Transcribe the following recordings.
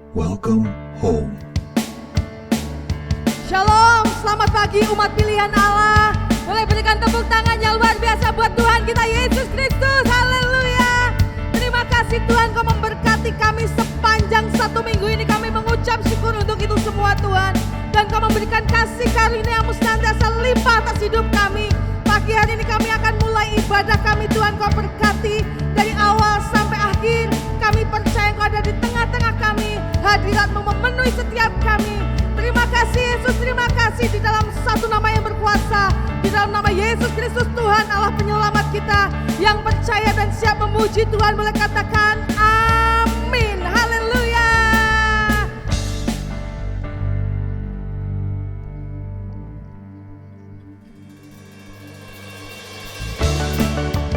Welcome home. Shalom, selamat pagi umat pilihan Allah. Boleh berikan tepuk tangan yang luar biasa buat Tuhan kita Yesus Kristus. Haleluya. Terima kasih Tuhan, Kau memberkati kami sepanjang satu minggu ini. Kami mengucap syukur untuk itu semua Tuhan. Dan Kau memberikan kasih karunia-Mu senantiasa limpah atas hidup kami. Pagi hari ini kami akan mulai ibadah kami Tuhan. Kau berkati dari awal sampai akhir. Kami percaya Kau ada di tengah-tengah kami. Hadirat-Mu memenuhi setiap kami. Terima kasih Yesus, terima kasih di dalam satu nama yang berkuasa. Di dalam nama Yesus Kristus Tuhan Allah penyelamat kita. Yang percaya dan siap memuji Tuhan boleh katakan amin. Haleluya.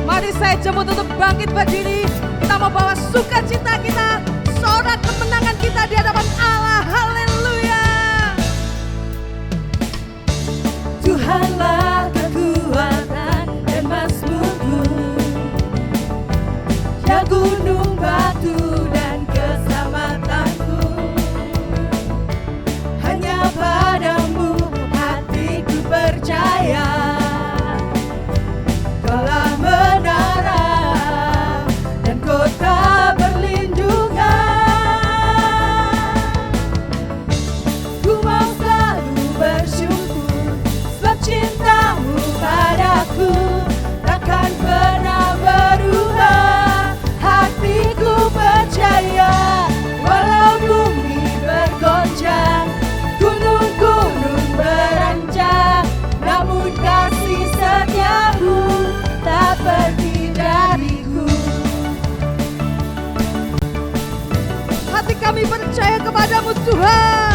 Mari saya jemput untuk bangkit berdiri. Kita mau bawa sukacita kita, sorak kemenangan kita di hadapan Allah. Haleluya. Tuhanlah kekuatan dan mazmurku, ya gunung batu dan keselamatanku. Hanya padamu hatiku percaya. Kaulah menara dan kota perlindungan. Ku mau selalu bersyukur sebab cintamu padaku takkan pernah berubah. Hatiku percaya walau bumi bergoncang, gunung-gunung beranjak, namun kasih setiamu tak pergi dariku. Hati kami percaya kepadamu Tuhan.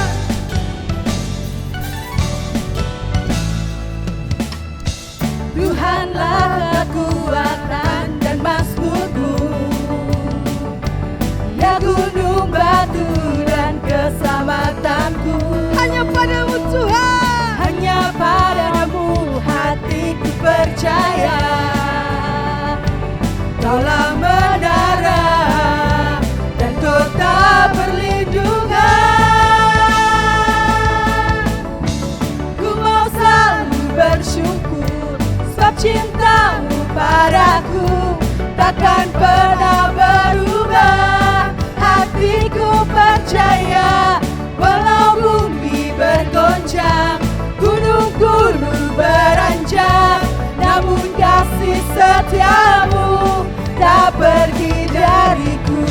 Tuhanlah kekuatan dan mazmurku, ya gunung batu dan keselamatanku. Hanya padamu Tuhan, hanya padamu hatiku percaya. Kaulah menara dan kota perlindungan. Ku mau selalu bersyukur sebab cintamu padaku takkan pernah berubah. Hatiku percaya walau bumi bergoncang, gunung-gunung beranjak, namun kasih setiamu tak pergi dariku.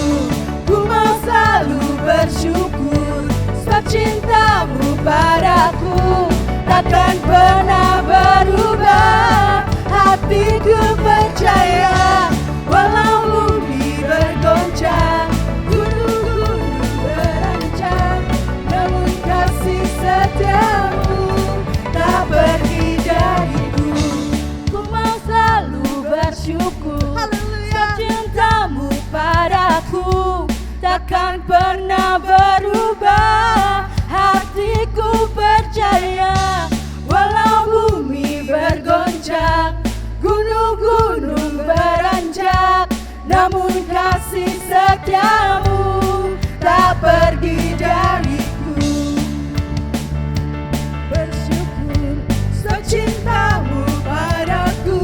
Ku mau selalu bersyukur sebab cintamu padaku takkan pernah berubah. Hatiku percaya walau bumi bergoncang, gunung-gunung beranjak, namun kasih setiamu tak pergi dariku. Bersyukur sebab cintamu padaku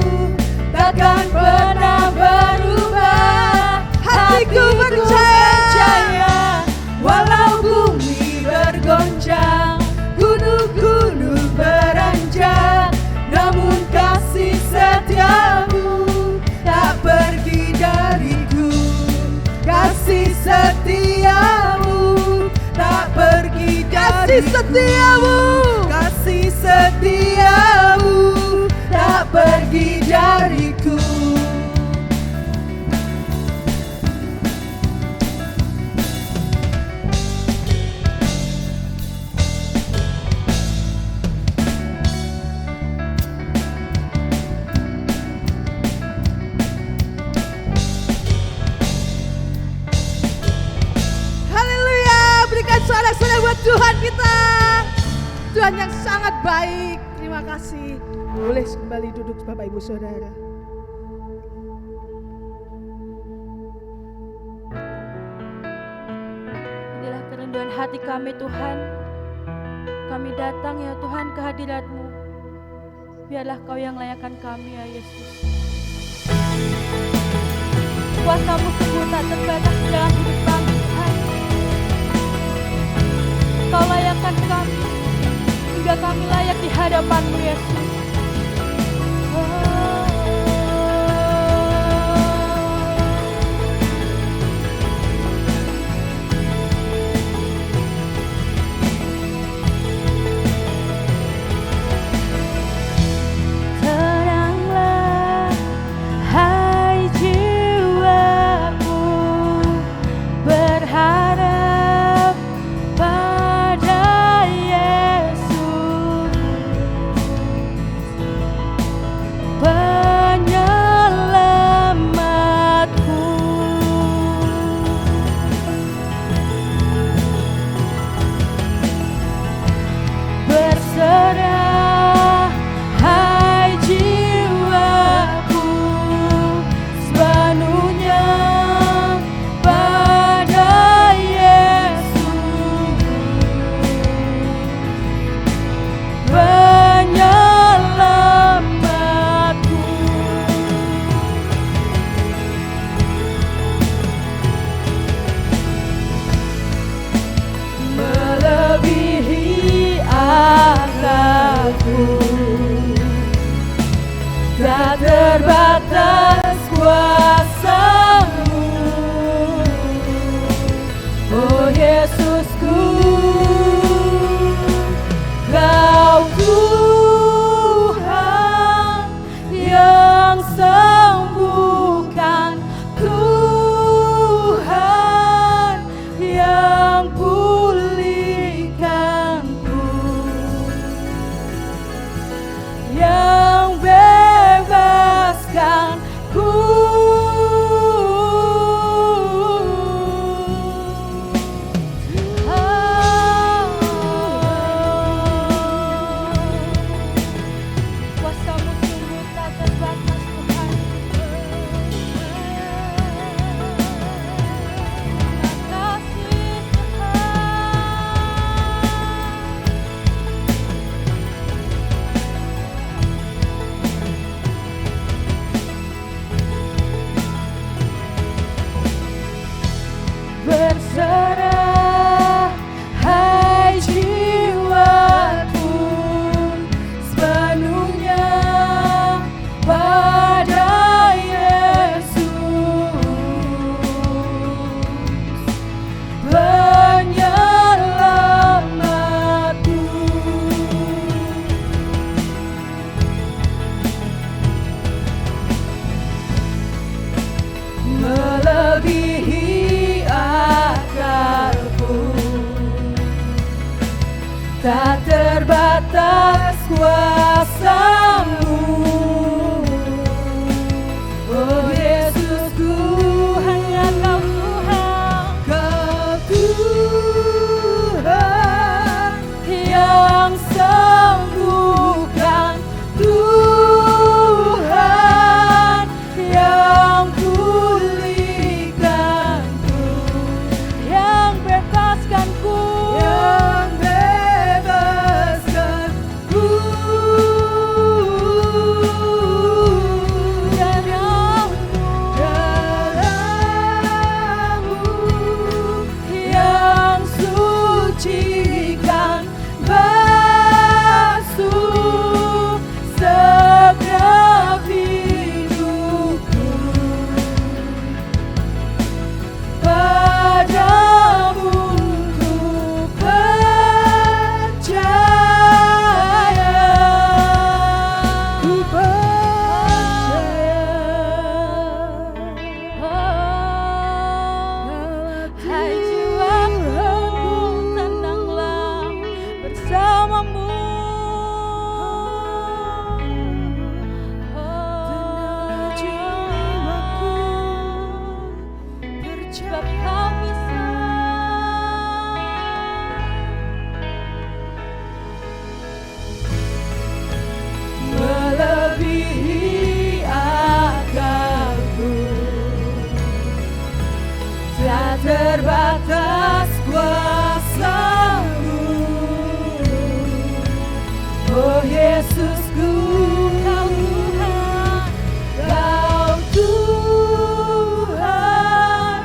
takkan pernah berubah. Hatiku percaya walau bumi bergoncang, gunung-gunung beranjak, namun kasih setiamu tak pergi dariku. Kasih setiamu tak pergi dariku. Kasih setiamu, kasih setiamu tak pergi dariku. Suara-suara buat Tuhan kita, Tuhan yang sangat baik. Terima kasih. Boleh kembali duduk Bapak Ibu Saudara. Inilah kerendahan hati kami Tuhan. Kami datang ya Tuhan ke hadirat-Mu. Biarlah Kau yang layakan kami ya Yesus. Kuasa-Mu sungguh tak terbatas dalam hidup kami Tuhan. Kau layakkan kami hingga kami layak di hadapan-Mu Yesus. Teranglah hai jiwaku, berharap pada Yesus, penyelamatku. Berserah hai jiwaku sepenuhnya pada Yesus, penyelamatku. Melebihi akalku, tak terbatas kuasa-Mu, oh Yesusku. Kau Tuhan yang sembuhkan, Tuhan yang pulihkanku. Kau bisa. Melebihi akalku, tak terbatas kuasa-Mu. Oh Yesusku, Kau Tuhan, Kau Tuhan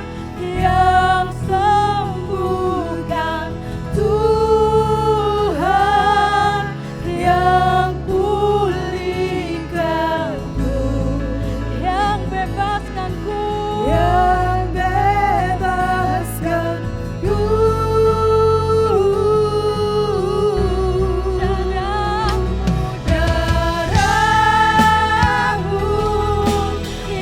yang sembuhkan, Tuhan yang pulihkanku, Yang bebaskanku. yang bebaskanku. Darah-Mu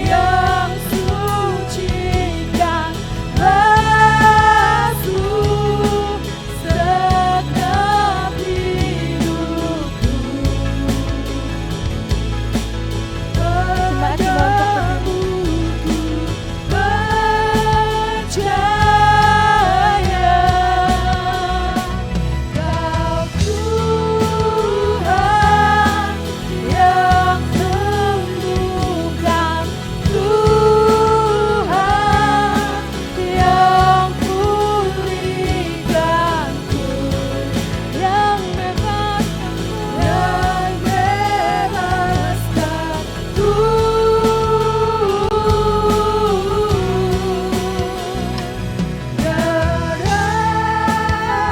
yang sucikan basuh segenap hidupku. Padamu ku percaya, Kau Tuhan yang sembuhkan, Tuhan yang pulihkanku, Yang bebaskanku. yang bebaskanku.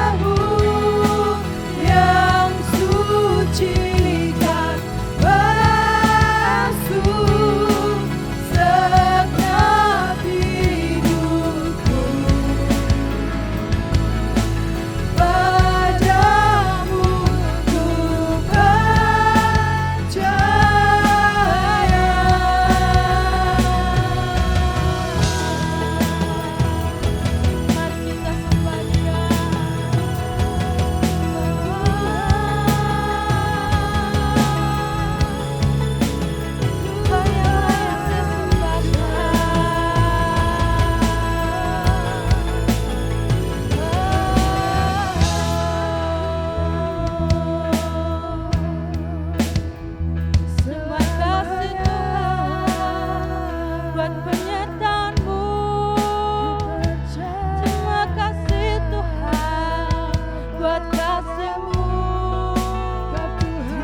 Darah-Mu yang sucikan basuh segenap hidupku. Padamu ku percaya. Mari kita sembah Dia. Kau yang layak disembahkan. Terima kasih Tuhan buat penyertaan-Mu. Terima kasih Tuhan buat kasih-Mu.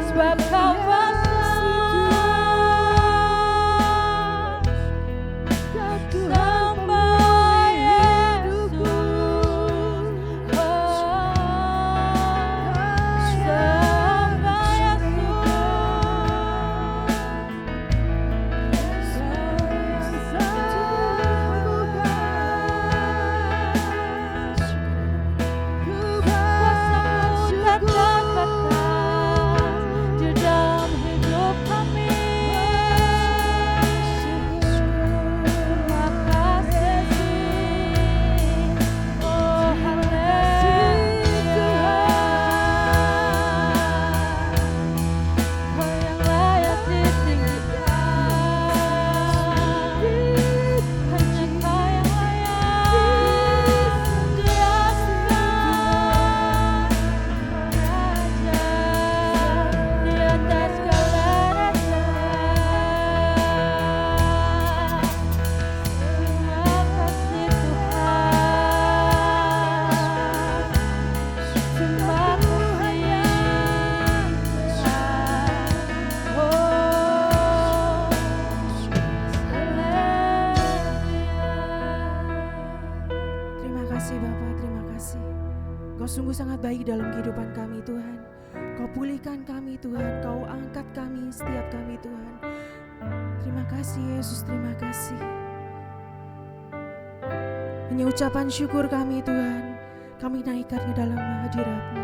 Sebab Kau balas sampai Yesus. Sampai Kuasa-Mu tak terbatas di dalam hidup kami. Terima kasih. Oh haleluya. Kau yang layak ditinggikan. Hanya Kau yang layak diasingkan. Raja di atas segala raja. Terima kasih Tuhan. Terima kasih Tuhan. Oh, Terima kasih Bapa, terima kasih. Kau sungguh sangat baik dalam kehidupan kami Tuhan. Kau pulihkan kami Tuhan, Kau angkat kami, setiap kami Tuhan. Terima kasih Yesus, terima kasih. Hanya ucapan syukur kami Tuhan, kami naikkan ke dalam hadirat-Mu.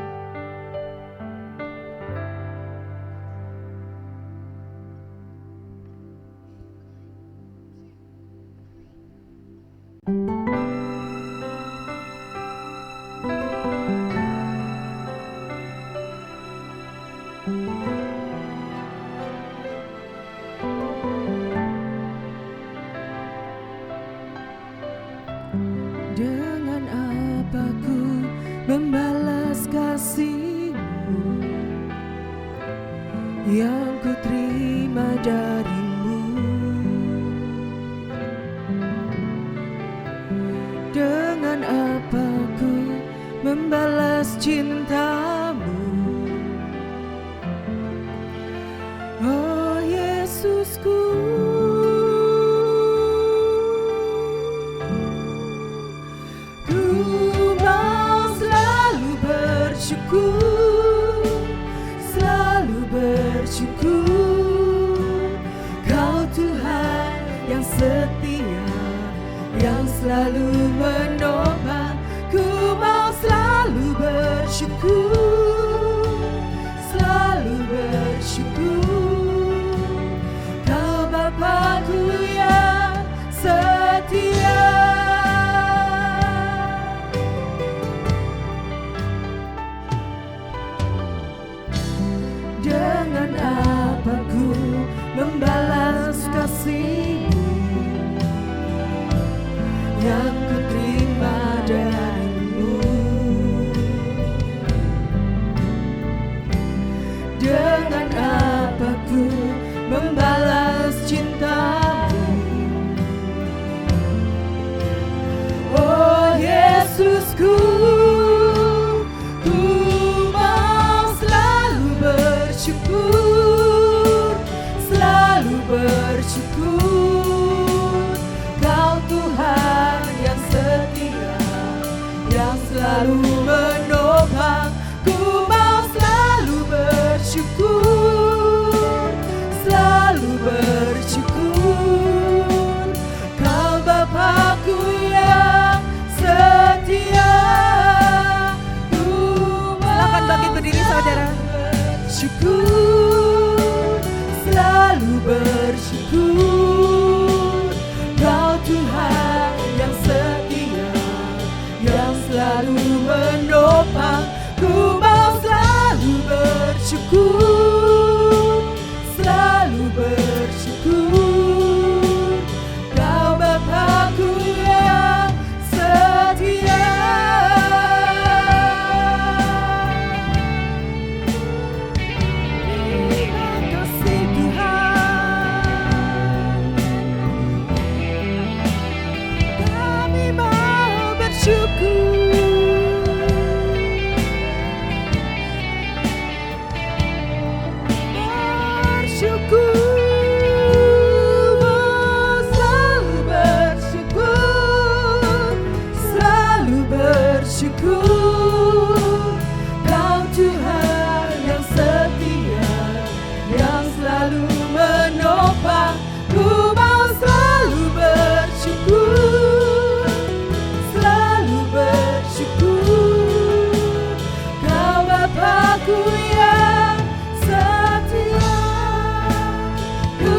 yang ku terima darimu. Dengan apa ku membalas cintamu, oh Yesusku. Ku mau selalu bersyukur, selalu bersyukur. Kau Tuhan yang setia, yang selalu menopang. Ku mau selalu bersyukur, selalu bersyukur. Kau Bapa-Ku yang setia. Dengan apa ku membalas kasih-Mu yang ku terima darimu. Dengan apa ku membalas cintamu, oh Yesusku. Ku mau selalu bersyukur, selalu bersyukur. Kau Tuhan yang setia, yang selalu menopang. Ku mau selalu bersyukur, selalu bersyukur. Kau Bapa-Ku yang setia. Silakan bangkit berdiri saudara. Bersyukur, selalu bersyukur. Kau Tuhan yang setia, yang selalu menopang. Ku mau selalu bersyukur, selalu bersyukur. Kau Bapa-Ku yang setia. Terima kasih Tuhan, kami mau bersyukur. Bersyukur, Kau Tuhan yang setia, yang selalu menopang. Ku mau selalu bersyukur, selalu bersyukur. Kau Bapa-Ku yang setia. Ku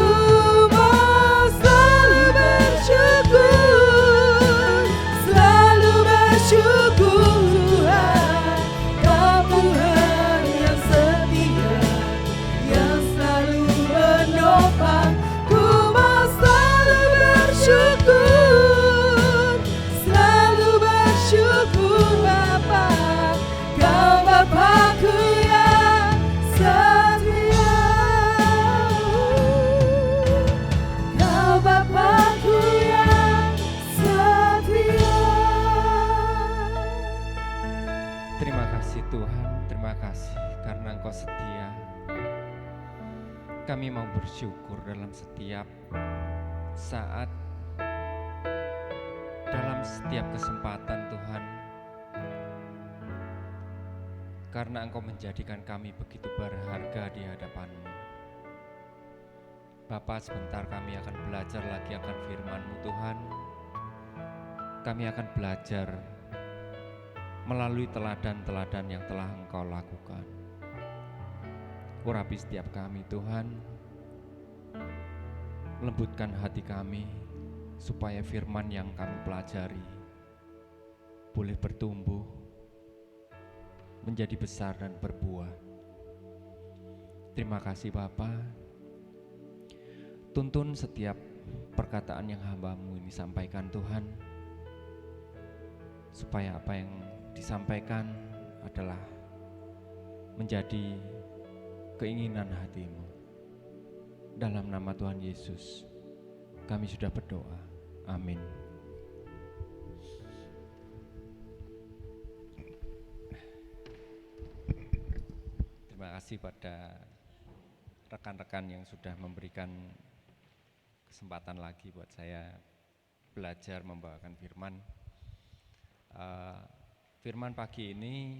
mau selalu bersyukur, selalu bersyukur. Terima kasih Tuhan, terima kasih karena Engkau setia. Kami mau bersyukur dalam setiap saat, dalam setiap kesempatan Tuhan. Karena Engkau menjadikan kami begitu berharga di hadapan-Mu. Bapa, sebentar kami akan belajar lagi akan firman-Mu Tuhan. Kami akan belajar melalui teladan-teladan yang telah Engkau lakukan. Urapi setiap kami Tuhan, lembutkan hati kami, supaya firman yang kami pelajari boleh bertumbuh, menjadi besar dan berbuah. Terima kasih Bapa. Tuntun setiap perkataan yang hamba-Mu ini sampaikan Tuhan, supaya apa yang disampaikan adalah menjadi keinginan hati-Mu. Dalam nama Tuhan Yesus, kami sudah berdoa. Amin. Terima kasih pada rekan-rekan yang sudah memberikan kesempatan lagi buat saya belajar membawakan firman. Firman pagi ini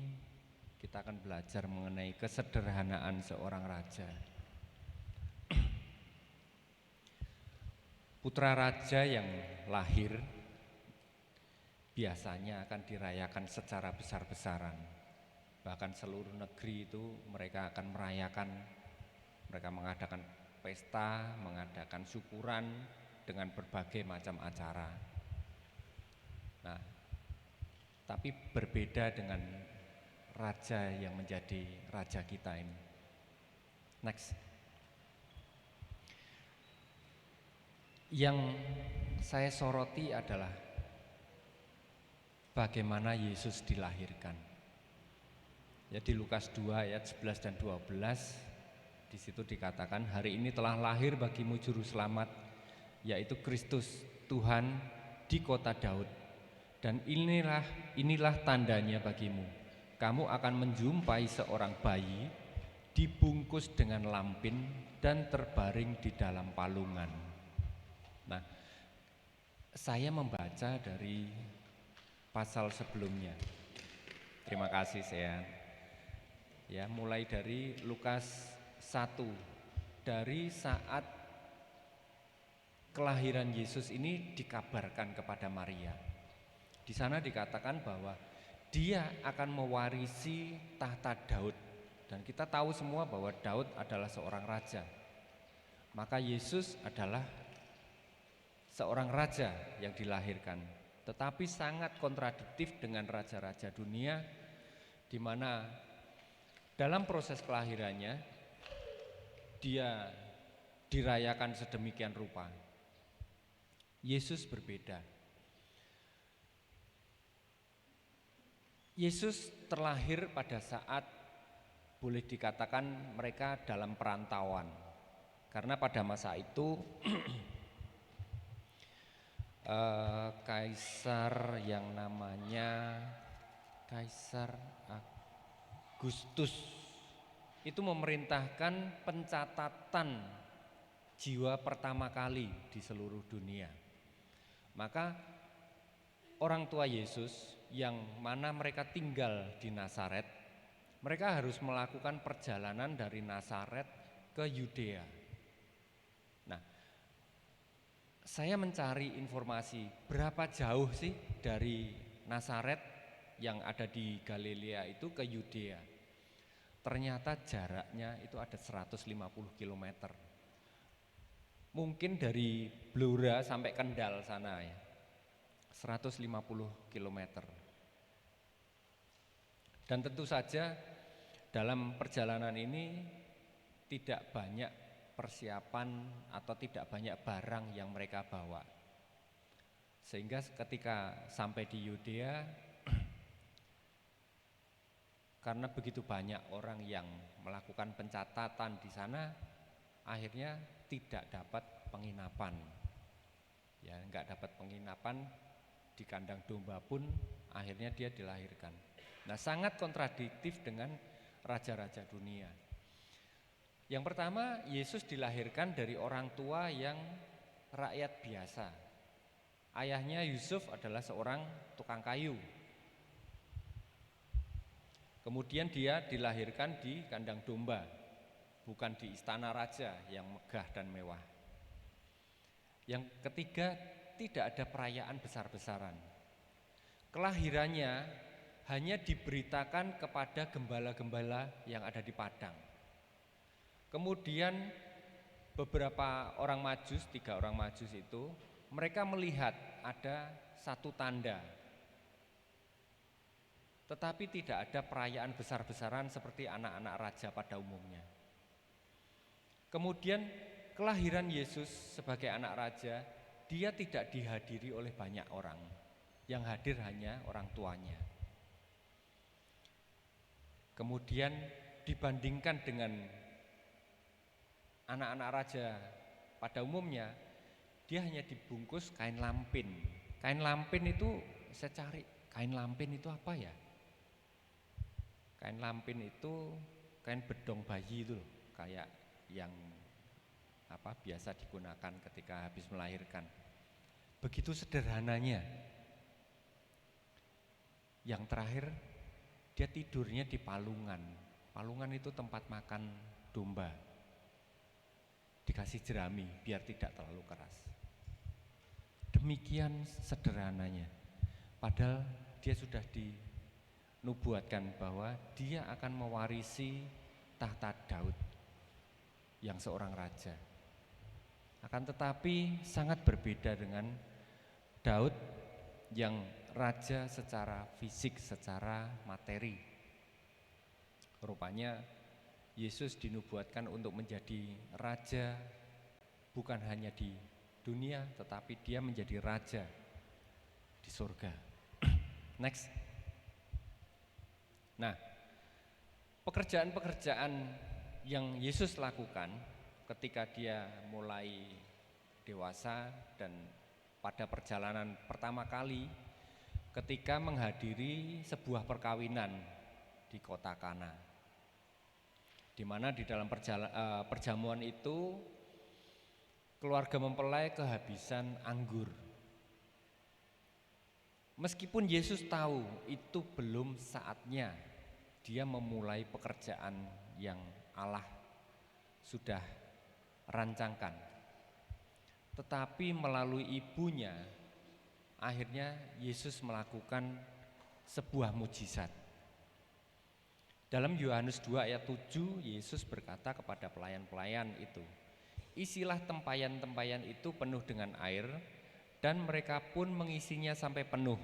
kita akan belajar mengenai kesederhanaan seorang raja. Putra raja yang lahir biasanya akan dirayakan secara besar-besaran. Bahkan seluruh negeri itu mereka akan merayakan, mereka mengadakan pesta, mengadakan syukuran dengan berbagai macam acara. Nah, tapi berbeda dengan raja yang menjadi raja kita ini. Next. Yang saya soroti adalah bagaimana Yesus dilahirkan. Ya, di Lukas 2 ayat 11 dan 12 di situ dikatakan, hari ini telah lahir bagimu juru selamat, yaitu Kristus Tuhan di kota Daud. Dan inilah tandanya bagimu, kamu akan menjumpai seorang bayi dibungkus dengan lampin dan terbaring di dalam palungan. Nah, saya membaca dari pasal sebelumnya. Terima kasih Sean. Ya, mulai dari Lukas 1, dari saat kelahiran Yesus ini dikabarkan kepada Maria. Di sana dikatakan bahwa dia akan mewarisi tahta Daud. Dan kita tahu semua bahwa Daud adalah seorang raja. Maka Yesus adalah seorang raja yang dilahirkan, tetapi sangat kontradiktif dengan raja-raja dunia, di mana dalam proses kelahirannya dia dirayakan sedemikian rupa. Yesus berbeda. Yesus terlahir pada saat boleh dikatakan mereka dalam perantauan, karena pada masa itu kaisar yang namanya Kaisar Agustus itu memerintahkan pencatatan jiwa pertama kali di seluruh dunia. Maka orang tua Yesus yang mana mereka tinggal di Nazaret, mereka harus melakukan perjalanan dari Nazaret ke Yudea. Nah, saya mencari informasi berapa jauh sih dari Nazaret yang ada di Galilea itu ke Yudea. Ternyata jaraknya itu ada 150 km. Mungkin dari Blora sampai Kendal sana ya, 150 km. Dan tentu saja dalam perjalanan ini tidak banyak persiapan atau tidak banyak barang yang mereka bawa. Sehingga ketika sampai di Yudea, karena begitu banyak orang yang melakukan pencatatan di sana, akhirnya tidak dapat penginapan. Ya, enggak dapat penginapan di kandang domba pun akhirnya dia dilahirkan. Nah, sangat kontradiktif dengan raja-raja dunia. Yang pertama, Yesus dilahirkan dari orang tua yang rakyat biasa. Ayahnya Yusuf adalah seorang tukang kayu. Kemudian dia dilahirkan di kandang domba, bukan di istana raja yang megah dan mewah. Yang ketiga, tidak ada perayaan besar-besaran. Kelahirannya hanya diberitakan kepada gembala-gembala yang ada di padang. Kemudian beberapa orang Majus, 3 orang Majus itu, mereka melihat ada satu tanda. Tetapi tidak ada perayaan besar-besaran seperti anak-anak raja pada umumnya. Kemudian kelahiran Yesus sebagai anak raja, dia tidak dihadiri oleh banyak orang. Yang hadir hanya orang tuanya. Kemudian dibandingkan dengan anak-anak raja pada umumnya, dia hanya dibungkus kain lampin. Kain lampin itu, saya cari, kain lampin itu apa ya? Kain lampin itu kain bedong bayi itu loh, kayak yang biasa digunakan ketika habis melahirkan. Begitu sederhananya. Yang terakhir, dia tidurnya di palungan. Palungan itu tempat makan domba. Dikasih jerami biar tidak terlalu keras. Demikian sederhananya. Padahal dia sudah dinubuatkan bahwa dia akan mewarisi tahta Daud yang seorang raja. Akan tetapi sangat berbeda dengan Daud yang raja secara fisik, secara materi. Rupanya Yesus dinubuatkan untuk menjadi raja bukan hanya di dunia, tetapi dia menjadi raja di surga. Next. Nah, pekerjaan-pekerjaan yang Yesus lakukan ketika dia mulai dewasa dan pada perjalanan pertama kali ketika menghadiri sebuah perkawinan di kota Kana, di mana di dalam perjamuan itu keluarga mempelai kehabisan anggur. Meskipun Yesus tahu itu belum saatnya dia memulai pekerjaan yang Allah sudah rancangkan, tetapi melalui ibunya akhirnya Yesus melakukan sebuah mujizat. Dalam Yohanes 2 ayat 7, Yesus berkata kepada pelayan-pelayan itu, isilah tempayan-tempayan itu penuh dengan air, dan mereka pun mengisinya sampai penuh.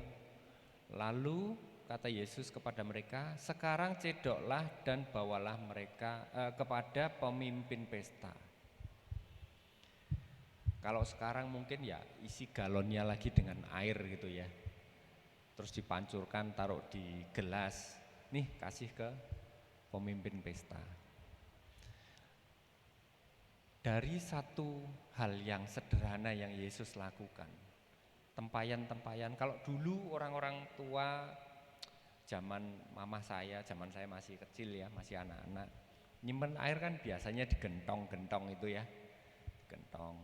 Lalu kata Yesus kepada mereka, sekarang cedoklah dan bawalah mereka kepada pemimpin pesta. Kalau sekarang mungkin ya isi galonnya lagi dengan air gitu ya, terus dipancurkan, taruh di gelas, nih kasih ke pemimpin pesta. Dari satu hal yang sederhana yang Yesus lakukan, tempayan-tempayan. Kalau dulu orang-orang tua zaman mama saya, zaman saya masih kecil ya, masih anak-anak, nyimpen air kan biasanya digentong-gentong itu ya, digentong,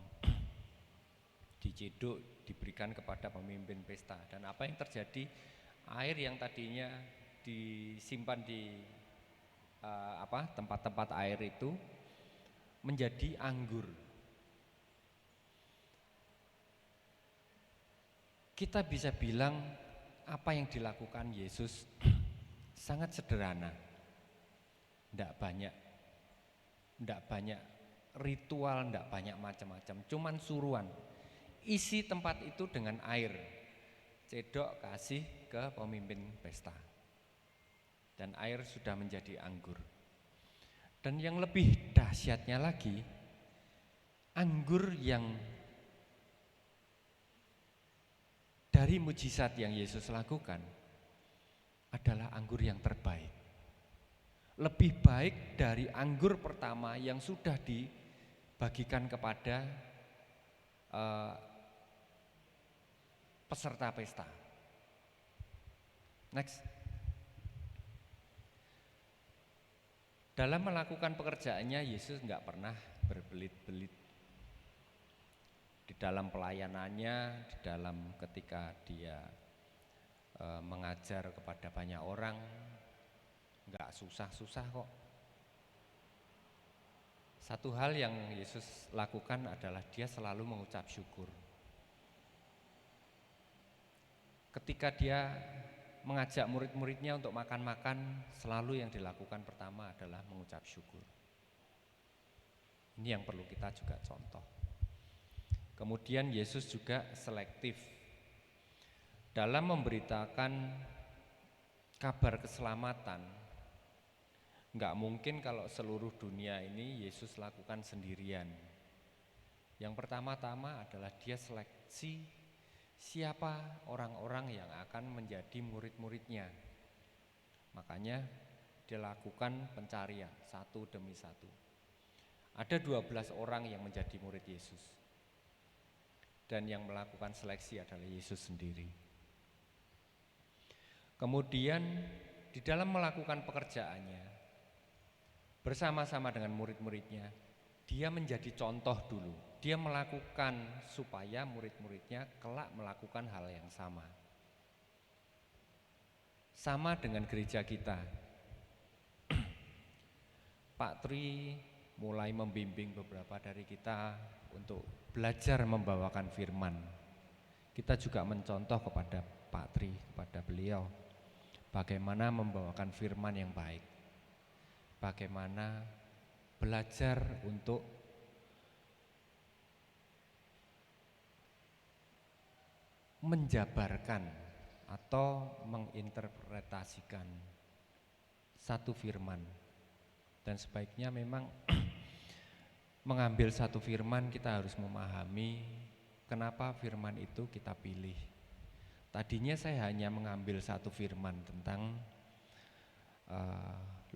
diciduk, diberikan kepada pemimpin pesta. Dan apa yang terjadi? Air yang tadinya disimpan di tempat-tempat air itu menjadi anggur. Kita bisa bilang apa yang dilakukan Yesus sangat sederhana. Tidak banyak ritual, tidak banyak macam-macam, cuman suruhan. Isi tempat itu dengan air, cedok kasih ke pemimpin pesta, dan air sudah menjadi anggur. Dan yang lebih dahsyatnya lagi, anggur yang dari mujizat yang Yesus lakukan adalah anggur yang terbaik. Lebih baik dari anggur pertama yang sudah dibagikan kepada peserta pesta. Next. Dalam melakukan pekerjaannya, Yesus enggak pernah berbelit-belit. Di dalam pelayanannya, di dalam ketika dia mengajar kepada banyak orang, enggak susah-susah kok. Satu hal yang Yesus lakukan adalah dia selalu mengucap syukur. Ketika dia mengajak murid-muridnya untuk makan-makan, selalu yang dilakukan pertama adalah mengucap syukur. Ini yang perlu kita juga contoh. Kemudian Yesus juga selektif dalam memberitakan kabar keselamatan. Enggak mungkin kalau seluruh dunia ini Yesus lakukan sendirian. Yang pertama-tama adalah dia seleksi siapa orang-orang yang akan menjadi murid-muridnya. Makanya dia lakukan pencarian satu demi satu. Ada 12 orang yang menjadi murid Yesus. Dan yang melakukan seleksi adalah Yesus sendiri. Kemudian di dalam melakukan pekerjaannya bersama-sama dengan murid-muridnya, dia menjadi contoh dulu. Dia melakukan supaya murid-muridnya kelak melakukan hal yang sama. Sama dengan gereja kita. Pak Tri mulai membimbing beberapa dari kita untuk belajar membawakan firman. Kita juga mencontoh kepada Pak Tri, kepada beliau, bagaimana membawakan firman yang baik, bagaimana belajar untuk menjabarkan atau menginterpretasikan satu firman. Dan sebaiknya memang mengambil satu firman, kita harus memahami kenapa firman itu kita pilih. Tadinya saya hanya mengambil satu firman tentang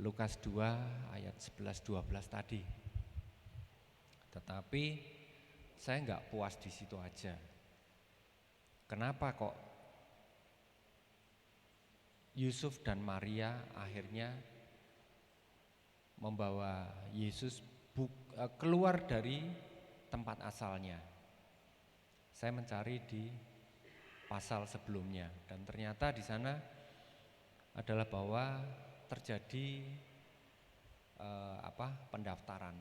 Lukas 2 ayat 11-12 tadi. Tetapi saya enggak puas di situ aja. Kenapa kok Yusuf dan Maria akhirnya membawa Yesus keluar dari tempat asalnya? Saya mencari di pasal sebelumnya dan ternyata di sana adalah bahwa terjadi pendaftaran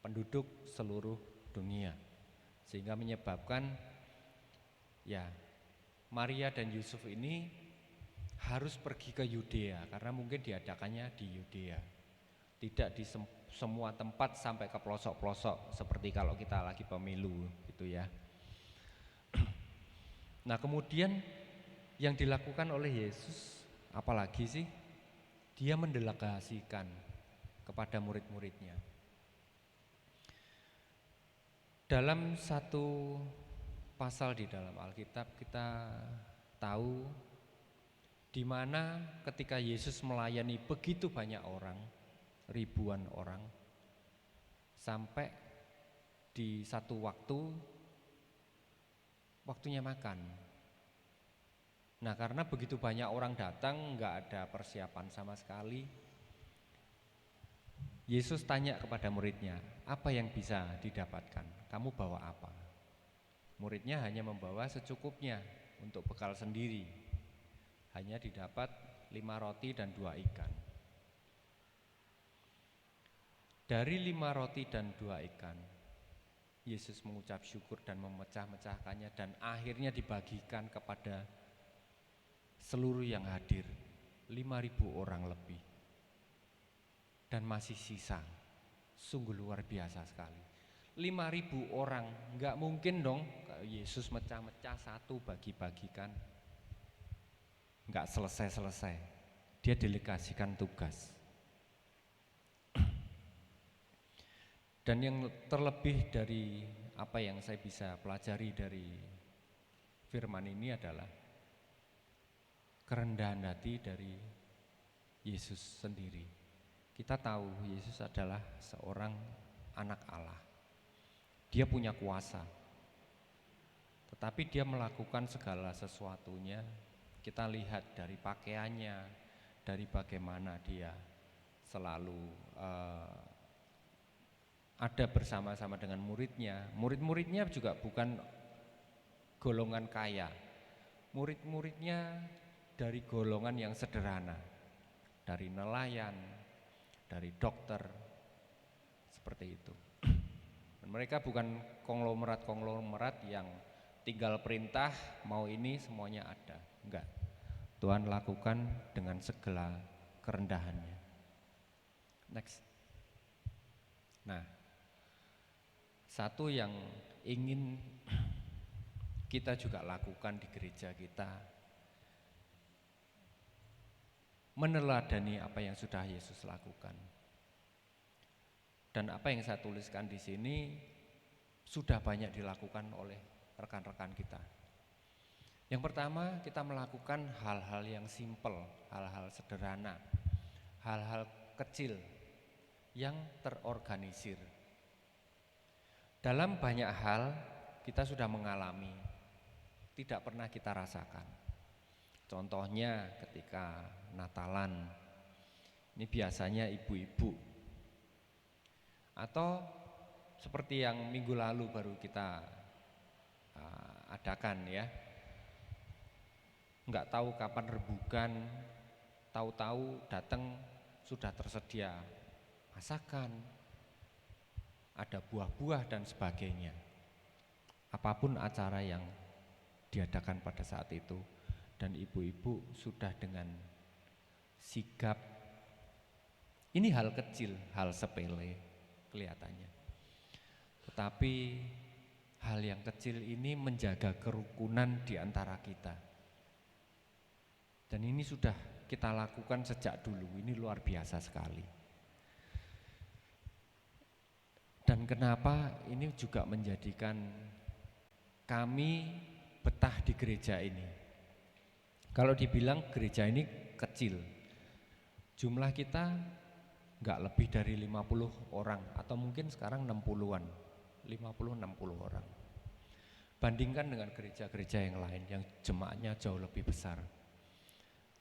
penduduk seluruh dunia, sehingga menyebabkan Maria dan Yusuf ini harus pergi ke Yudea karena mungkin diadakannya di Yudea, tidak di semua tempat sampai ke pelosok-pelosok seperti kalau kita lagi pemilu gitu ya. Nah, kemudian yang dilakukan oleh Yesus apalagi sih? Dia mendelegasikan kepada murid-muridnya. Dalam satu pasal di dalam Alkitab kita tahu di mana ketika Yesus melayani begitu banyak orang, ribuan orang, sampai di satu waktunya makan. Nah, karena begitu banyak orang datang, nggak ada persiapan sama sekali, Yesus tanya kepada muridnya, apa yang bisa didapatkan? Kamu bawa apa? Muridnya hanya membawa secukupnya untuk bekal sendiri. Hanya didapat 5 roti dan 2 ikan. Dari 5 roti dan 2 ikan, Yesus mengucap syukur dan memecah-mecahkannya dan akhirnya dibagikan kepada seluruh yang hadir, 5.000 orang lebih. Dan masih sisa, sungguh luar biasa sekali. 5.000 orang, enggak mungkin dong Yesus mecah-mecah satu bagi-bagikan. Enggak selesai-selesai. Dia delegasikan tugas. Dan yang terlebih dari apa yang saya bisa pelajari dari firman ini adalah kerendahan hati dari Yesus sendiri. Kita tahu Yesus adalah seorang anak Allah. Dia punya kuasa. Tetapi dia melakukan segala sesuatunya. Kita lihat dari pakaiannya, dari bagaimana dia selalu ada bersama-sama dengan muridnya. Murid-muridnya juga bukan golongan kaya. Murid-muridnya dari golongan yang sederhana, dari nelayan, dari dokter, seperti itu. Dan mereka bukan konglomerat yang tinggal perintah, mau ini semuanya ada. Enggak. Tuhan lakukan dengan segala kerendahannya. Next. Nah, satu yang ingin kita juga lakukan di gereja kita, meneladani apa yang sudah Yesus lakukan. Dan apa yang saya tuliskan di sini sudah banyak dilakukan oleh rekan-rekan kita. Yang pertama, kita melakukan hal-hal yang simpel, hal-hal sederhana, hal-hal kecil yang terorganisir. Dalam banyak hal kita sudah mengalami, tidak pernah kita rasakan. Contohnya ketika Natalan, ini biasanya ibu-ibu, atau seperti yang minggu lalu baru kita adakan ya, nggak tahu kapan rebukan, tahu-tahu datang sudah tersedia masakan, ada buah-buah dan sebagainya. Apapun acara yang diadakan pada saat itu, dan ibu-ibu sudah dengan sigap. Ini hal kecil, hal sepele kelihatannya, tetapi hal yang kecil ini menjaga kerukunan di antara kita. Dan ini sudah kita lakukan sejak dulu, ini luar biasa sekali. Dan kenapa ini juga menjadikan kami betah di gereja ini. Kalau dibilang gereja ini kecil, jumlah kita enggak lebih dari 50 orang, atau mungkin sekarang 60-an, 50-60 orang. Bandingkan dengan gereja-gereja yang lain yang jemaatnya jauh lebih besar.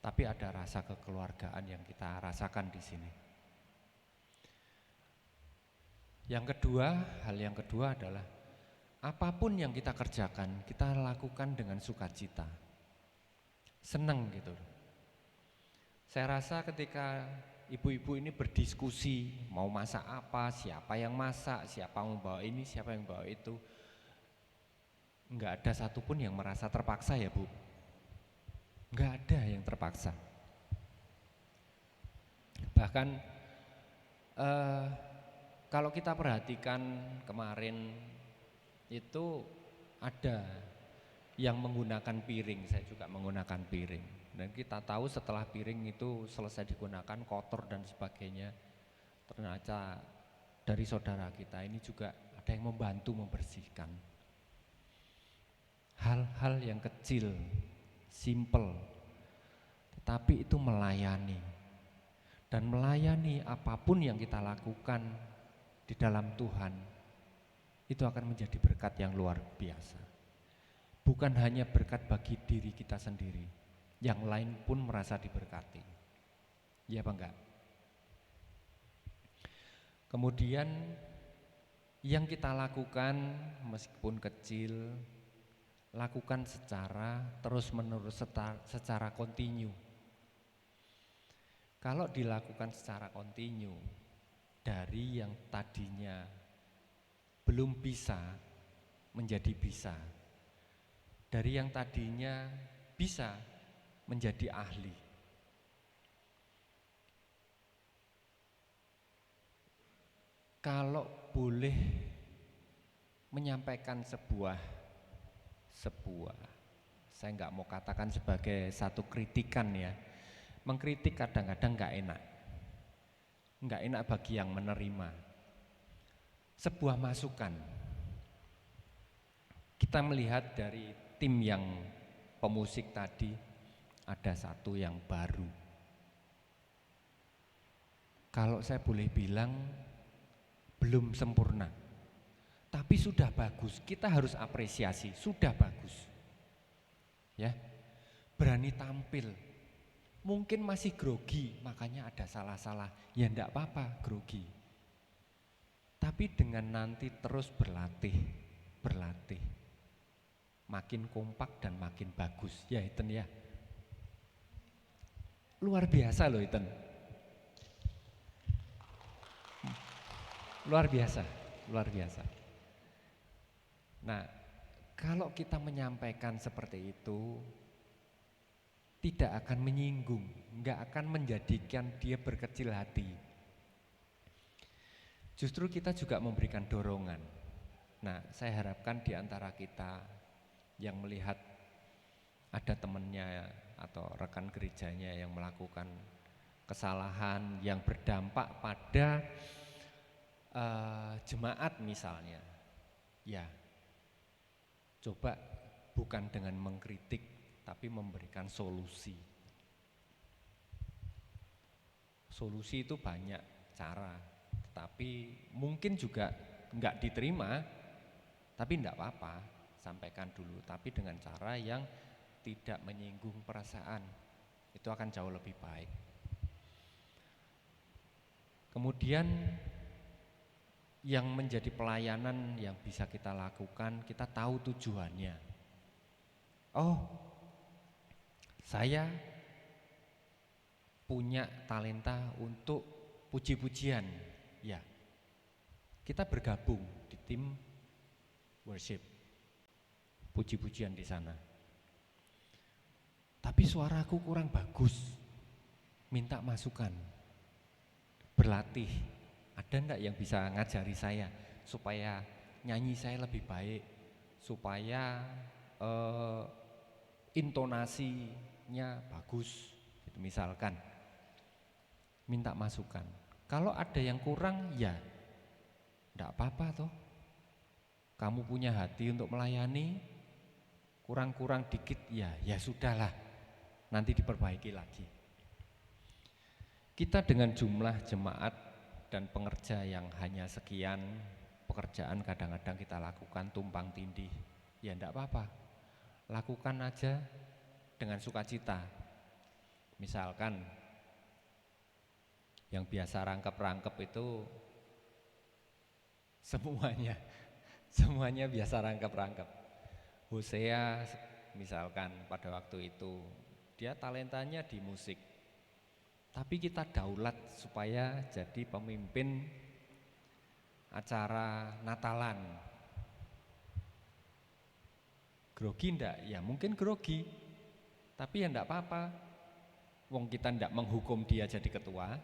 Tapi ada rasa kekeluargaan yang kita rasakan di sini. Hal yang kedua adalah apapun yang kita kerjakan, kita lakukan dengan sukacita. Senang gitu. Saya rasa ketika ibu-ibu ini berdiskusi mau masak apa, siapa yang masak, siapa yang bawa ini, siapa yang bawa itu, enggak ada satupun yang merasa terpaksa ya Bu. Enggak ada yang terpaksa. Bahkan kalau kita perhatikan kemarin itu ada yang menggunakan piring, saya juga menggunakan piring. Dan kita tahu setelah piring itu selesai digunakan kotor dan sebagainya, ternyata dari saudara kita ini juga ada yang membantu membersihkan. Hal-hal yang kecil, simple, tetapi itu melayani. Dan melayani apapun yang kita lakukan di dalam Tuhan, itu akan menjadi berkat yang luar biasa. Bukan hanya berkat bagi diri kita sendiri, yang lain pun merasa diberkati. Ya apa enggak? Kemudian yang kita lakukan meskipun kecil, lakukan secara terus-menerus, secara kontinu. Kalau dilakukan secara kontinu, dari yang tadinya belum bisa menjadi bisa, dari yang tadinya bisa menjadi ahli. Kalau boleh menyampaikan sebuah saya nggak mau katakan sebagai satu kritikan ya, mengkritik kadang-kadang nggak enak bagi yang menerima. Sebuah masukan, kita melihat dari tim yang pemusik tadi, ada satu yang baru. Kalau saya boleh bilang belum sempurna, tapi sudah bagus. Kita harus apresiasi, sudah bagus. Ya, berani tampil. Mungkin masih grogi, makanya ada salah-salah. Ya enggak apa-apa grogi. Tapi dengan nanti terus berlatih, makin kompak dan makin bagus. Ya Iten ya. Luar biasa loh Iten. Luar biasa. Nah, kalau kita menyampaikan seperti itu, tidak akan menyinggung, enggak akan menjadikan dia berkecil hati. Justru kita juga memberikan dorongan. Nah, saya harapkan di antara kita yang melihat ada temannya atau rekan gerejanya yang melakukan kesalahan yang berdampak pada jemaat misalnya, ya coba bukan dengan mengkritik, tapi memberikan solusi. Solusi itu banyak cara, tapi mungkin juga nggak diterima, tapi enggak apa-apa, sampaikan dulu, tapi dengan cara yang tidak menyinggung perasaan. Itu akan jauh lebih baik. Kemudian yang menjadi pelayanan yang bisa kita lakukan, kita tahu tujuannya. Oh, saya punya talenta untuk puji-pujian. Ya, kita bergabung di tim worship, puji-pujian di sana. Tapi suaraku kurang bagus, minta masukan, berlatih. Ada enggak yang bisa ngajari saya supaya nyanyi saya lebih baik, supaya intonasinya bagus, gitu misalkan. Minta masukan. Kalau ada yang kurang, ya enggak apa-apa toh. Kamu punya hati untuk melayani, kurang-kurang dikit, ya sudahlah, nanti diperbaiki lagi. Kita dengan jumlah jemaat dan pengerja yang hanya sekian, pekerjaan kadang-kadang kita lakukan tumpang tindih, ya enggak apa-apa, lakukan aja dengan sukacita. Misalkan yang biasa rangkep-rangkep itu semuanya biasa rangkep-rangkep. Hosea misalkan pada waktu itu dia talentanya di musik, tapi kita daulat supaya jadi pemimpin acara Natalan. Grogi enggak? Ya mungkin grogi, tapi ya enggak apa-apa. Wong kita enggak menghukum dia jadi ketua,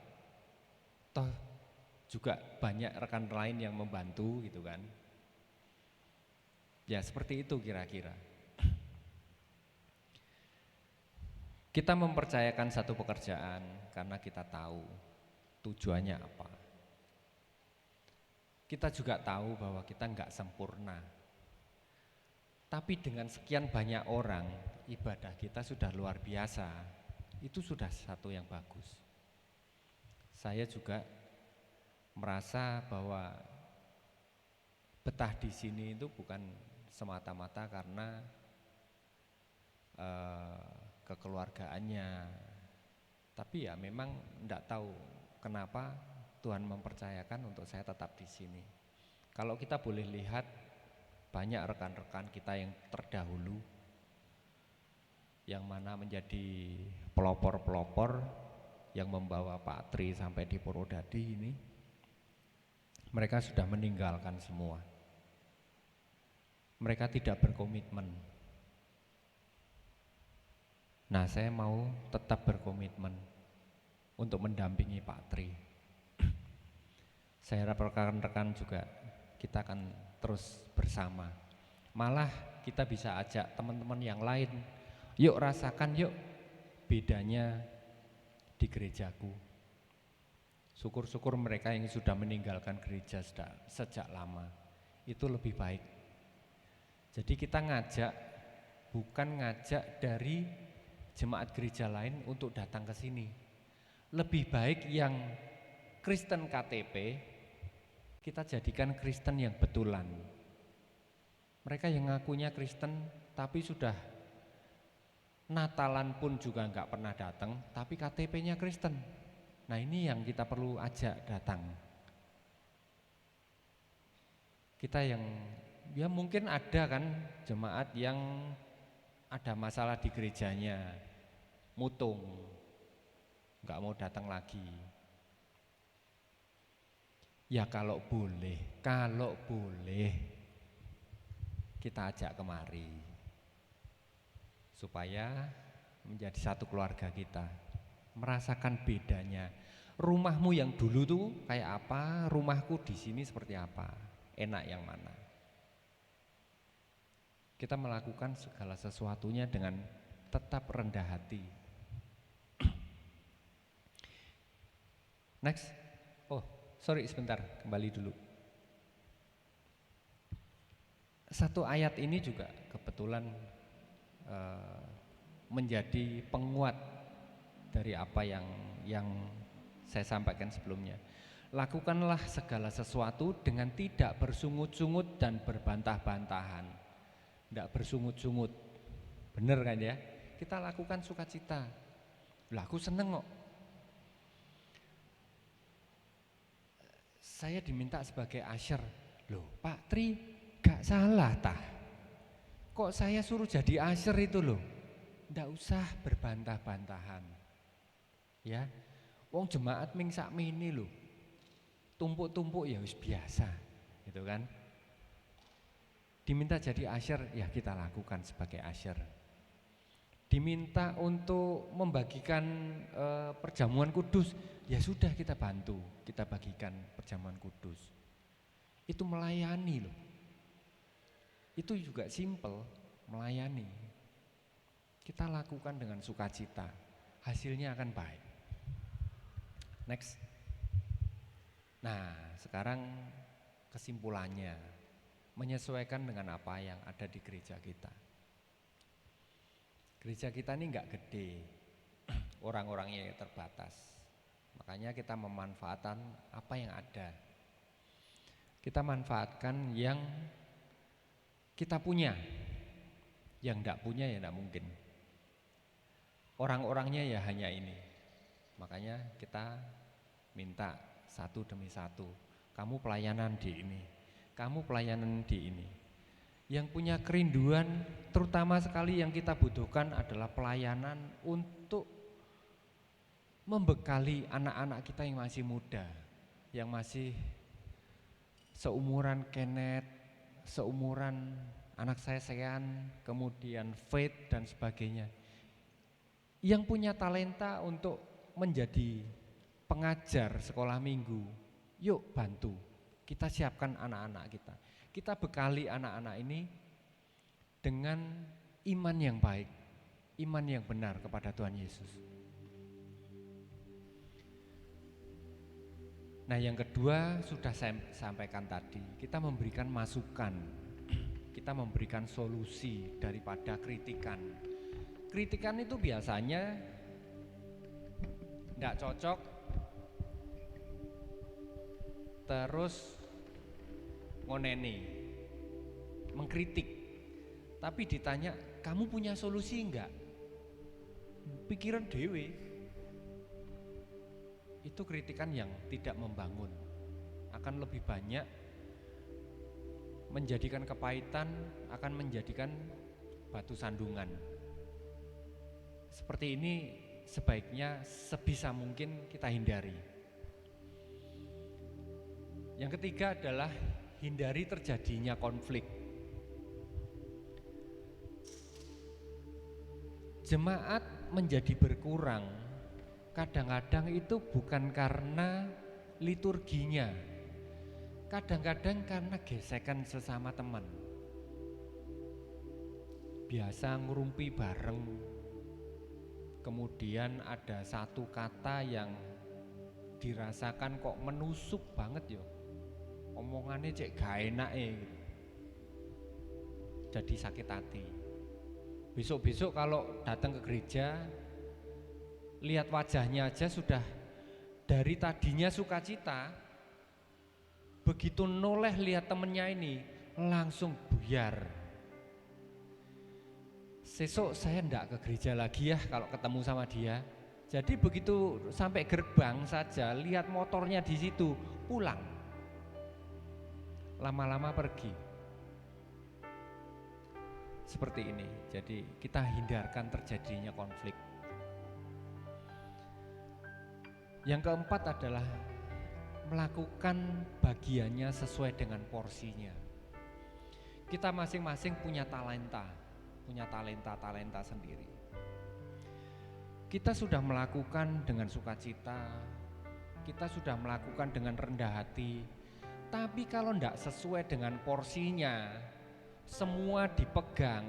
toh juga banyak rekan lain yang membantu gitu kan. Ya seperti itu kira-kira. Kita mempercayakan satu pekerjaan karena kita tahu tujuannya apa. Kita juga tahu bahwa kita enggak sempurna. Tapi dengan sekian banyak orang, ibadah kita sudah luar biasa. Itu sudah satu yang bagus. Saya juga merasa bahwa betah di sini itu bukan semata-mata karena kekeluargaannya, tapi ya memang enggak tahu kenapa Tuhan mempercayakan untuk saya tetap di sini. Kalau kita boleh lihat banyak rekan-rekan kita yang terdahulu, yang mana menjadi pelopor-pelopor yang membawa Pak Tri sampai di Purwodadi ini, mereka sudah meninggalkan semua. Mereka tidak berkomitmen. Nah, saya mau tetap berkomitmen untuk mendampingi Pak Tri. Saya harap rekan-rekan juga kita akan terus bersama. Malah kita bisa ajak teman-teman yang lain, yuk rasakan yuk bedanya di gerejaku. Syukur-syukur mereka yang sudah meninggalkan gereja sejak lama, itu lebih baik. Jadi kita ngajak, bukan ngajak dari jemaat gereja lain untuk datang ke sini. Lebih baik yang Kristen KTP kita jadikan Kristen yang betulan. Mereka yang ngakunya Kristen tapi sudah Natalan pun juga enggak pernah datang, tapi KTP-nya Kristen. Nah, ini yang kita perlu ajak datang. Kita yang ya mungkin ada kan jemaat yang ada masalah di gerejanya, mutung, enggak mau datang lagi. Ya kalau boleh kita ajak kemari supaya menjadi satu keluarga kita, merasakan bedanya. Rumahmu yang dulu tuh kayak apa, rumahku di sini seperti apa, enak yang mana. Kita melakukan segala sesuatunya dengan tetap rendah hati. Next. Oh, sorry sebentar, kembali dulu. Satu ayat ini juga kebetulan menjadi penguat dari apa yang saya sampaikan sebelumnya. Lakukanlah segala sesuatu dengan tidak bersungut-sungut dan berbantah-bantahan. Tidak bersungut-sungut. Bener kan ya? Kita lakukan sukacita. Lah aku seneng kok. Saya diminta sebagai usher. Loh Pak Tri, gak salah tah. Kok saya suruh jadi usher itu loh. Ndak usah berbantah-bantahan. Ya. Wong jemaat ming sakmene lho. Tumpuk-tumpuk ya wis biasa, gitu kan. Diminta jadi usher, ya kita lakukan sebagai usher. Diminta untuk membagikan perjamuan kudus, ya sudah kita bantu, kita bagikan perjamuan kudus. Itu melayani loh. Itu juga simple, melayani. Kita lakukan dengan sukacita, hasilnya akan baik. Next. Nah, sekarang kesimpulannya, menyesuaikan dengan apa yang ada di gereja kita. Gereja kita ini enggak gede, orang-orangnya terbatas. Makanya kita memanfaatkan apa yang ada. Kita manfaatkan yang kita punya. Yang enggak punya ya enggak mungkin. Orang-orangnya ya hanya ini. Makanya kita minta satu demi satu. Kamu pelayanan di ini, kamu pelayanan di ini. Yang punya kerinduan terutama sekali yang kita butuhkan adalah pelayanan untuk membekali anak-anak kita yang masih muda, yang masih seumuran Kenneth, seumuran anak saya Sean, kemudian Faith dan sebagainya. Yang punya talenta untuk menjadi pengajar sekolah minggu, yuk bantu. Kita siapkan anak-anak kita. Kita bekali anak-anak ini dengan iman yang baik, iman yang benar kepada Tuhan Yesus. Nah, yang kedua sudah saya sampaikan tadi, kita memberikan masukan, kita memberikan solusi daripada kritikan. Kritikan itu biasanya tidak cocok, terus ngoneni, mengkritik. Tapi ditanya, kamu punya solusi enggak? Pikiran dewe. Itu kritikan yang tidak membangun. Akan lebih banyak menjadikan kepahitan, akan menjadikan batu sandungan. Seperti ini sebaiknya sebisa mungkin kita hindari. Yang ketiga adalah hindari terjadinya konflik. Jemaat menjadi berkurang kadang-kadang itu bukan karena liturginya, kadang-kadang karena gesekan sesama teman. Biasa ngurumpi bareng, kemudian ada satu kata yang dirasakan kok menusuk banget yo, omongannya cek gak enak gitu. Jadi sakit hati. Besok-besok kalau datang ke gereja, lihat wajahnya aja sudah dari tadinya sukacita, begitu noleh lihat temennya ini langsung buyar. Sesok saya enggak ke gereja lagi ya kalau ketemu sama dia. Jadi begitu sampai gerbang saja lihat motornya di situ, pulang. Lama-lama pergi. Seperti ini. Jadi kita hindarkan terjadinya konflik. Yang keempat adalah melakukan bagiannya sesuai dengan porsinya. Kita masing-masing punya talenta sendiri. Kita sudah melakukan dengan sukacita, kita sudah melakukan dengan rendah hati, tapi kalau tidak sesuai dengan porsinya, semua dipegang,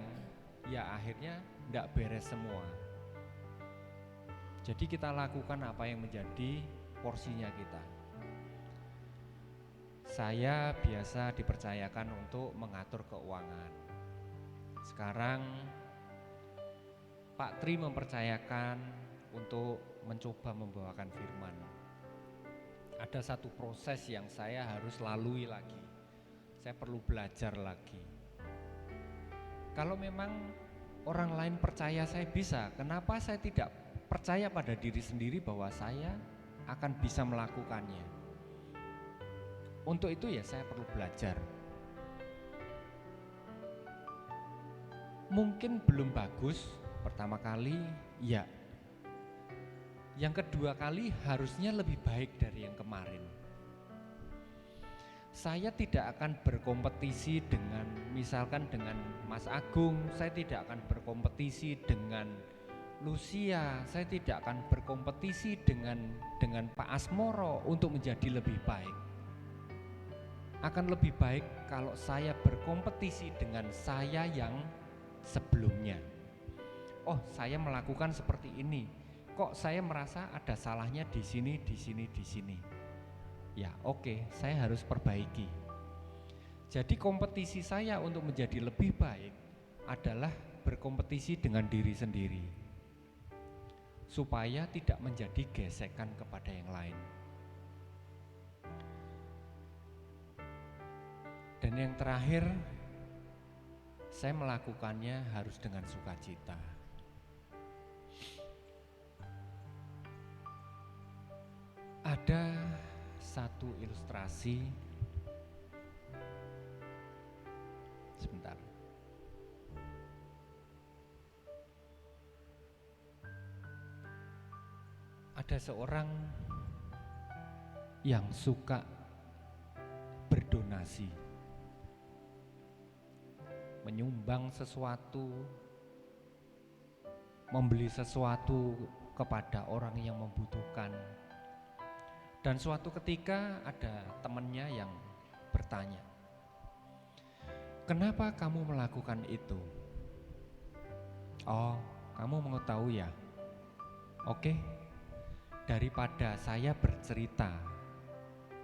ya akhirnya tidak beres semua. Jadi kita lakukan apa yang menjadi porsinya kita. Saya biasa dipercayakan untuk mengatur keuangan. Sekarang Pak Tri mempercayakan untuk mencoba membawakan firman. ada satu proses yang saya harus lalui lagi. Saya perlu belajar lagi. Kalau memang orang lain percaya saya bisa, kenapa saya tidak percaya pada diri sendiri bahwa saya akan bisa melakukannya? Untuk itu ya saya perlu belajar. Mungkin belum bagus pertama kali, ya. Yang kedua kali harusnya lebih baik dari yang kemarin. Saya tidak akan berkompetisi dengan, misalkan dengan Mas Agung, saya tidak akan berkompetisi dengan Lucia, saya tidak akan berkompetisi dengan Pak Asmoro untuk menjadi lebih baik. Akan lebih baik kalau saya berkompetisi dengan saya yang sebelumnya. Oh, saya melakukan seperti ini. Kok saya merasa ada salahnya di sini, di sini, di sini. Ya oke, saya harus perbaiki. Jadi kompetisi saya untuk menjadi lebih baik adalah berkompetisi dengan diri sendiri, supaya tidak menjadi gesekan kepada yang lain. Dan yang terakhir, saya melakukannya harus dengan sukacita. Ada satu ilustrasi, sebentar. Ada seorang yang suka berdonasi, menyumbang sesuatu, membeli sesuatu kepada orang yang membutuhkan. Dan suatu ketika ada temannya yang bertanya, "Kenapa kamu melakukan itu?" "Oh, kamu mau tahu ya? Oke, daripada saya bercerita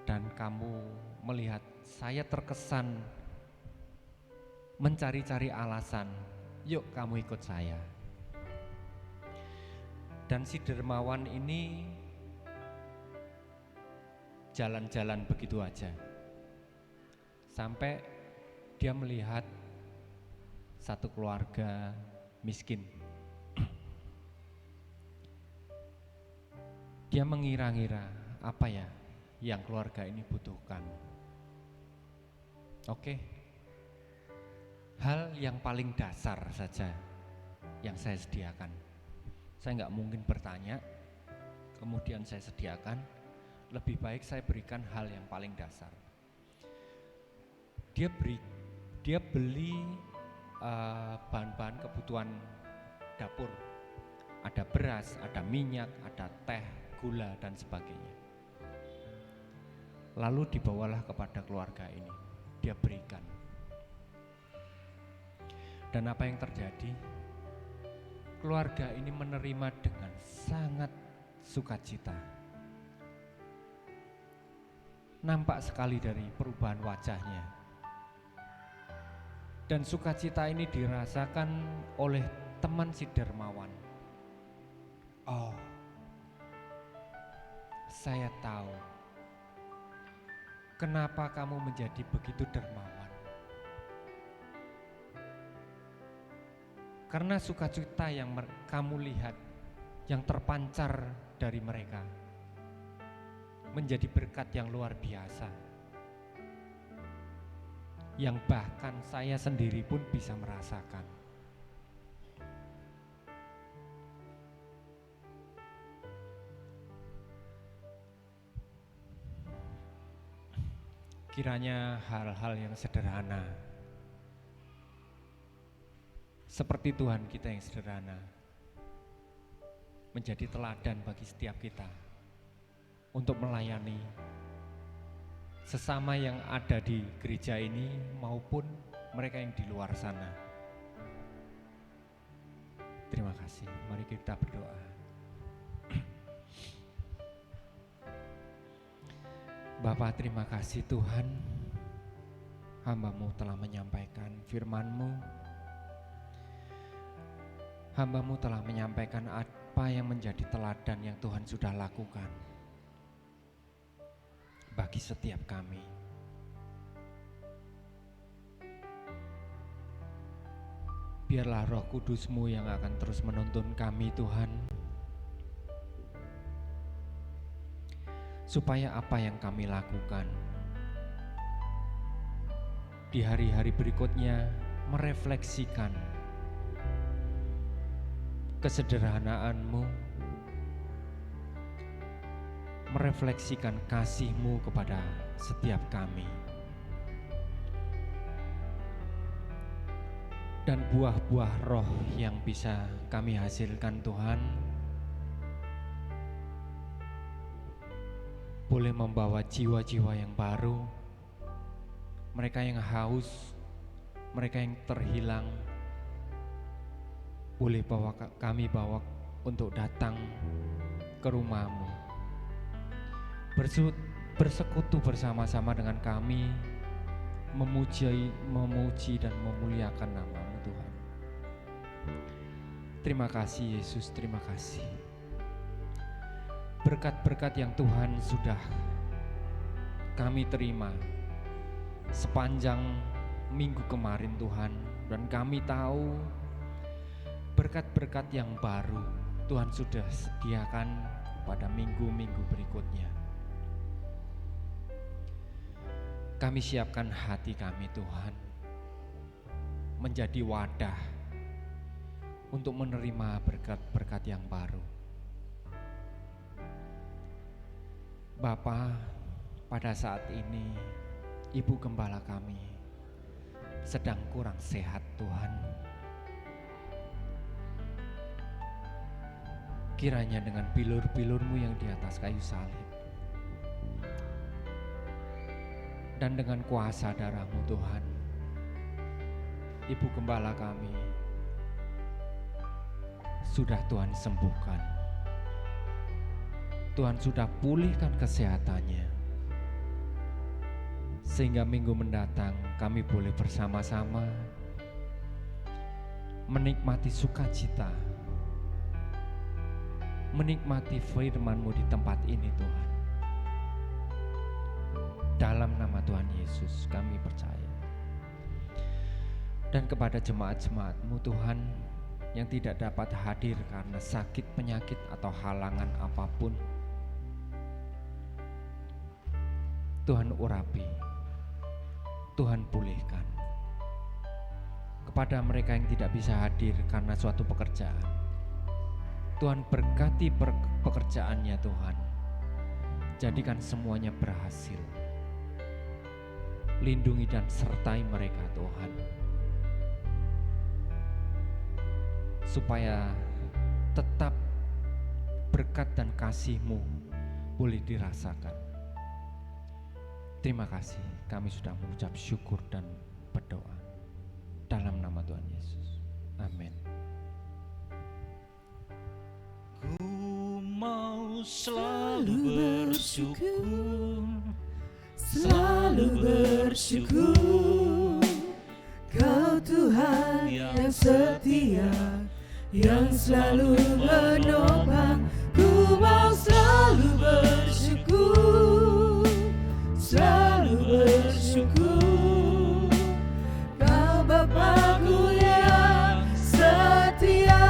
dan kamu melihat saya terkesan mencari-cari alasan, yuk kamu ikut saya." Dan si dermawan ini jalan-jalan begitu aja sampai dia melihat satu keluarga miskin. Dia mengira-ngira apa ya yang keluarga ini butuhkan. Oke, hal yang paling dasar saja yang saya sediakan. Saya nggak mungkin bertanya, kemudian saya sediakan. Lebih baik saya berikan hal yang paling dasar. Dia beli bahan-bahan kebutuhan dapur. Ada beras, ada minyak, ada teh, gula dan sebagainya. Lalu dibawalah kepada keluarga ini. Dia berikan. Dan apa yang terjadi? Keluarga ini menerima dengan sangat sukacita. Nampak sekali dari perubahan wajahnya. Dan sukacita ini dirasakan oleh teman si dermawan. Oh, saya tahu kenapa kamu menjadi begitu dermawan. Karena sukacita yang kamu lihat, yang terpancar dari mereka, menjadi berkat yang luar biasa, yang bahkan saya sendiri pun bisa merasakan. Kiranya hal-hal yang sederhana seperti Tuhan kita yang sederhana menjadi teladan bagi setiap kita untuk melayani sesama yang ada di gereja ini maupun mereka yang di luar sana. Terima kasih. Mari kita berdoa. Bapa, terima kasih Tuhan, hamba-Mu telah menyampaikan firman-Mu. Hamba-Mu telah menyampaikan apa yang menjadi teladan yang Tuhan sudah lakukan. bagi setiap kami. Biarlah Roh Kudus-Mu yang akan terus menuntun kami Tuhan, supaya apa yang kami lakukan di hari-hari berikutnya merefleksikan kesederhanaan-Mu, merefleksikan kasih-Mu kepada setiap kami. Dan buah-buah roh yang bisa kami hasilkan Tuhan, boleh membawa jiwa-jiwa yang baru, mereka yang haus, mereka yang terhilang, boleh kami bawa untuk datang ke rumah-Mu, bersekutu bersama-sama dengan kami, memuji dan memuliakan nama-Mu Tuhan. Terima kasih Yesus, terima kasih. Berkat-berkat yang Tuhan sudah kami terima sepanjang minggu kemarin Tuhan, dan kami tahu berkat-berkat yang baru Tuhan sudah sediakan pada minggu-minggu berikutnya. Kami siapkan hati kami Tuhan menjadi wadah untuk menerima berkat-berkat yang baru. Bapa, pada saat ini Ibu Gembala kami sedang kurang sehat Tuhan. Kiranya dengan bilur-bilur-Mu yang di atas kayu salib dan dengan kuasa darah-Mu Tuhan, Ibu Gembala kami sudah Tuhan sembuhkan. Tuhan sudah pulihkan kesehatannya, sehingga minggu mendatang kami boleh bersama-sama menikmati sukacita, menikmati firman-Mu di tempat ini Tuhan. Dalam nama Tuhan Yesus kami percaya. Dan kepada jemaat-jemaat-Mu Tuhan yang tidak dapat hadir karena sakit, penyakit atau halangan apapun, Tuhan urapi, Tuhan pulihkan. Kepada mereka yang tidak bisa hadir karena suatu pekerjaan, Tuhan berkati pekerjaannya Tuhan. Jadikan semuanya berhasil. Lindungi dan sertai mereka Tuhan, supaya tetap berkat dan kasih-Mu boleh dirasakan. Terima kasih, kami sudah mengucap syukur dan berdoa dalam nama Tuhan Yesus. Amin. Ku mau selalu bersyukur, selalu bersyukur. Kau Tuhan yang setia, yang selalu menopang. Ku mau selalu bersyukur, selalu bersyukur. Kau Bapa-Ku yang setia.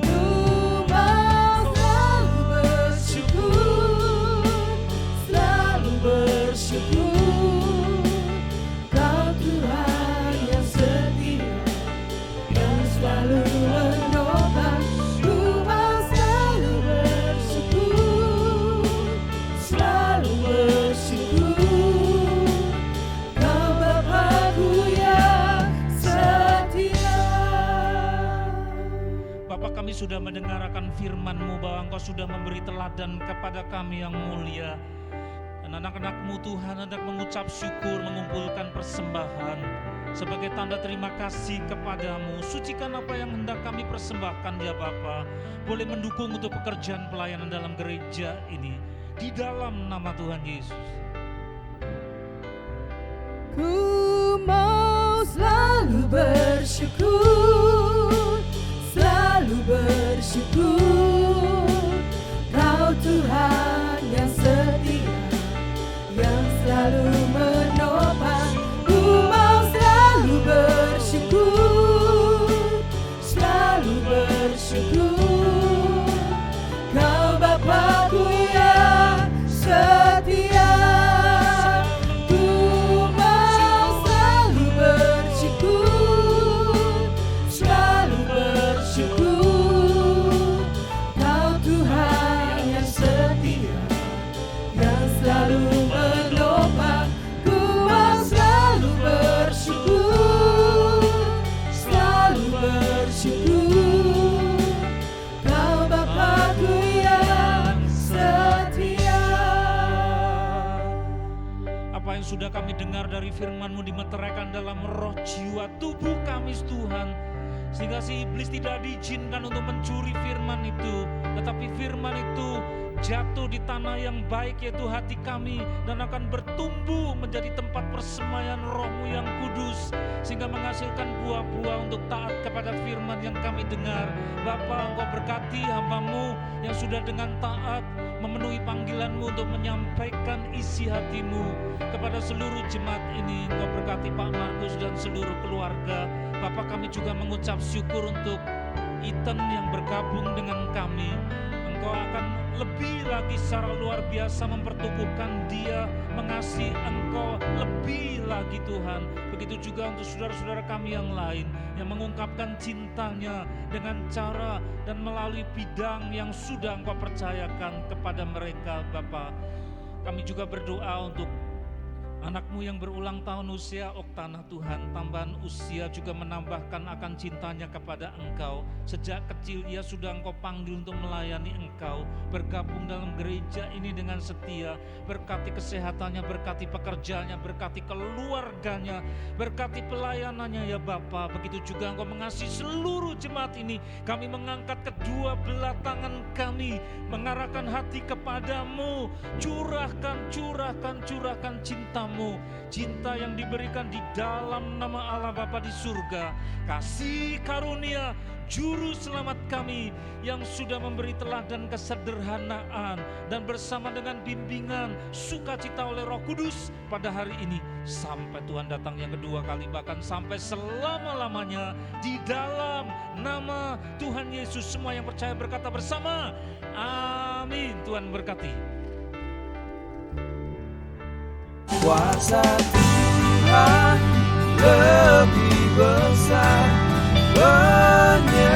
Ku mau selalu bersyukur, selalu bersyukur. Kau Tuhan yang setia, yang selalu menopang. Ku mau selalu bersyukur, selalu bersyukur. Kau Bapa-Ku yang setia. Bapa, kami sudah mendengarkan firman-Mu bahwa Engkau sudah memberi teladan kepada kami yang mulia. Dan anak-anak-Mu Tuhan hendak mengucap syukur, mengumpulkan persembahan sebagai tanda terima kasih kepadamu. Sucikan apa yang hendak kami persembahkan ya Bapa. Boleh mendukung untuk pekerjaan pelayanan dalam gereja ini, di dalam nama Tuhan Yesus. Ku mau selalu bersyukur, selalu bersyukur. Kau Tuhan yang setia, sudah kami dengar dari firman-Mu dimeteraikan dalam roh, jiwa, tubuh kami Tuhan. Sehingga si iblis tidak diizinkan untuk mencuri firman itu, tetapi firman itu jatuh di tanah yang baik, yaitu hati kami, dan akan bertumbuh menjadi tempat persemaian roh-Mu yang kudus, sehingga menghasilkan buah-buah untuk taat kepada firman yang kami dengar. Bapa, Engkau berkati hamba-Mu yang sudah dengan taat memenuhi panggilan-Mu untuk menyampaikan isi hati-Mu kepada seluruh jemaat ini. Engkau berkati Pak Markus dan seluruh keluarga. Bapak, kami juga mengucap syukur untuk Ethan yang bergabung dengan kami. Engkau akan lebih lagi secara luar biasa mempertumbuhkan dia, mengasihi Engkau lebih lagi Tuhan. Begitu juga untuk saudara-saudara kami yang lain yang mengungkapkan cintanya dengan cara dan melalui bidang yang sudah Engkau percayakan kepada mereka. Bapa, kami juga berdoa untuk anak-Mu yang berulang tahun usia, Oktana Tuhan, tambahan usia juga menambahkan akan cintanya kepada Engkau. Sejak kecil ia sudah Engkau panggil untuk melayani Engkau, bergabung dalam gereja ini dengan setia. Berkati kesehatannya, berkati pekerjaannya, berkati keluarganya, berkati pelayanannya ya Bapa. Begitu juga Engkau mengasihi seluruh jemaat ini. Kami mengangkat kedua belah tangan kami, mengarahkan hati kepadamu. Curahkan cinta-Mu, cinta yang diberikan di dalam nama Allah Bapa di surga. Kasih karunia Juru Selamat kami yang sudah memberi teladan kesederhanaan dan bersama dengan bimbingan sukacita oleh Roh Kudus pada hari ini sampai Tuhan datang yang kedua kali, bahkan sampai selama-lamanya. Di dalam nama Tuhan Yesus semua yang percaya berkata bersama, amin. Tuhan berkati. Kuasa Tuhan lebih besar menyertai